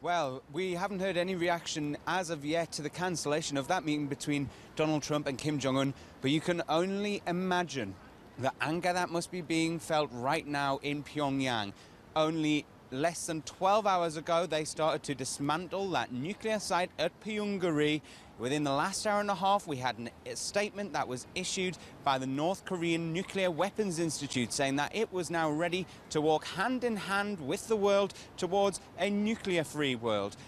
Well, we haven't heard any reaction as of yet to the cancellation of that meeting between Donald Trump and Kim Jong-un, but you can only imagine the anger that must be being felt right now in Pyongyang. Only less than 12 hours ago, they started to dismantle that nuclear site at Pyongyang. Within the last hour and a half, we had a statement that was issued by the North Korean Nuclear Weapons Institute saying that it was now ready to walk hand in hand with the world towards a nuclear-free world.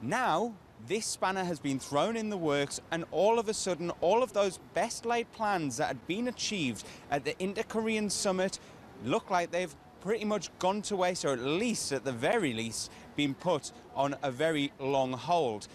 Now, this spanner has been thrown in the works, and all of a sudden, all of those best-laid plans that had been achieved at the Inter-Korean summit look like they've pretty much gone to waste, or at least, at the very least, been put on a very long hold.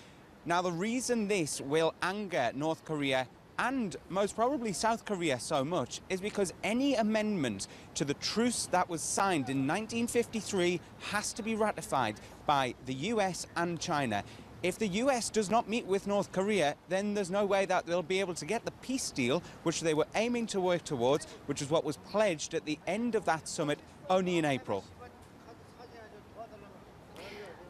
Now, the reason this will anger North Korea and most probably South Korea so much is because any amendment to the truce that was signed in 1953 has to be ratified by the US and China. If the US does not meet with North Korea, then there's no way that they'll be able to get the peace deal, which they were aiming to work towards, which is what was pledged at the end of that summit only in April.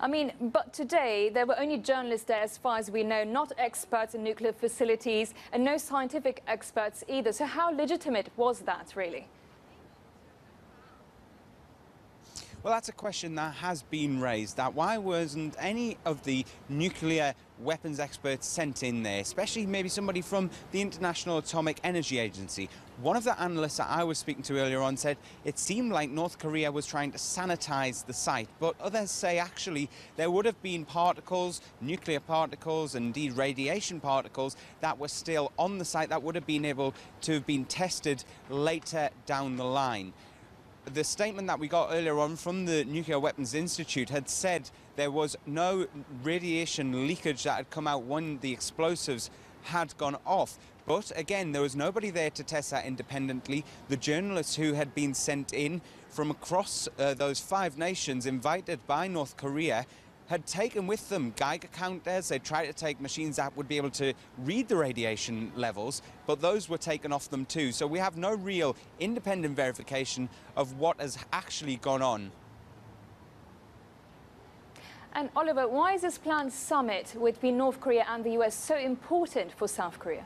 I mean, but today there were only journalists there as far as we know, not experts in nuclear facilities and no scientific experts either. So how legitimate was that really? Well, that's a question that has been raised, that why wasn't any of the nuclear weapons experts sent in there, especially maybe somebody from the International Atomic Energy Agency. One of the analysts that I was speaking to earlier on said it seemed like North Korea was trying to sanitize the site, but others say actually there would have been particles, nuclear particles, and indeed radiation particles that were still on the site that would have been able to have been tested later down the line. The statement that we got earlier on from the Nuclear Weapons Institute had said there was no radiation leakage that had come out when the explosives had gone off. But again, there was nobody there to test that independently. The journalists who had been sent in from across those 5 nations invited by North Korea had taken with them Geiger counters. They tried to take machines that would be able to read the radiation levels, but those were taken off them too. So we have no real independent verification of what has actually gone on. And Oliver, why is this planned summit between North Korea and the US so important for South Korea?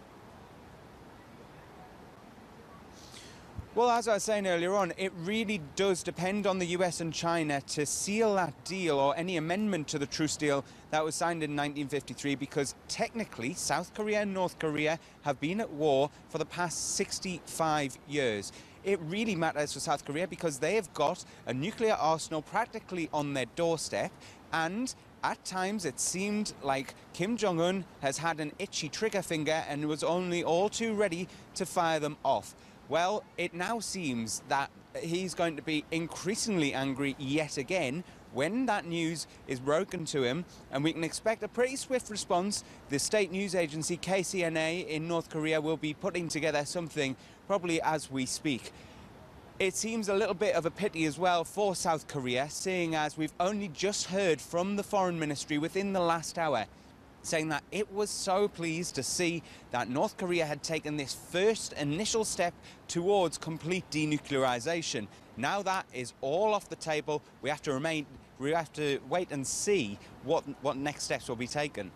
Well, as I was saying earlier on, it really does depend on the US and China to seal that deal or any amendment to the truce deal that was signed in 1953, because technically South Korea and North Korea have been at war for the past 65 years. It really matters for South Korea because they have got a nuclear arsenal practically on their doorstep, and at times it seemed like Kim Jong-un has had an itchy trigger finger and was only all too ready to fire them off. Well, it now seems that he's going to be increasingly angry yet again when that news is broken to him, and we can expect a pretty swift response. The state news agency KCNA in North Korea will be putting together something probably as we speak. It seems a little bit of a pity as well for South Korea, seeing as we've only just heard from the Foreign Ministry within the last hour, saying that it was so pleased to see that North Korea had taken this first initial step towards complete denuclearization. Now that is all off the table. We have to wait and see what next steps will be taken.